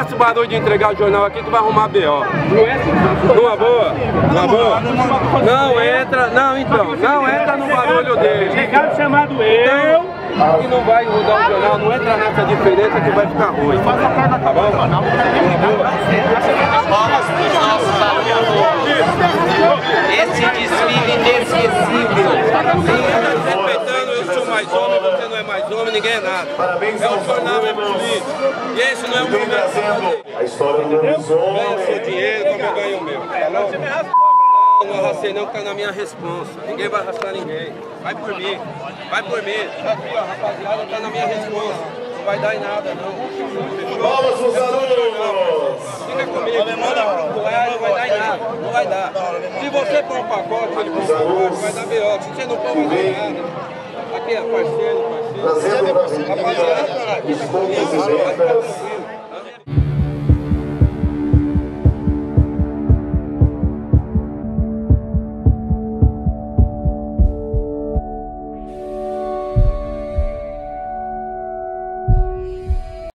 esse barulho de entregar o jornal aqui, tu vai arrumar B.O. Numa boa? Numa boa? Não entra, não então, não entra no barulho dele. Chegado chamado eu. E não vai rodar o jornal, não entra nessa diferença que vai ficar ruim. Tá bom? Palmas para os nossos alunos. Esse desfile inesquecível. Respeitando, eu sou mais homem, você não é mais homem, ninguém é nada. É o jornal, é bonito. E esse não é o momento. A história do lobisomem. Ganha seu dinheiro como eu ganho o meu. Não arrastei não, que tá na minha responsa. Ninguém vai arrastar ninguém. Vai por mim. Vai por mim. Aqui, ó, rapaziada, tá na minha responsa. Não vai dar em nada, não. Palmas para os alunos. Fica comigo. Manda pro ar, não vai dar em nada. Não vai dar. Se você pôr um pacote, ele põe um pacote, vai dar B.O. Se você não pôr, não vai dar nada. Aqui, é parceiro. Trazendo para a Rapaziada, escolas e vendas.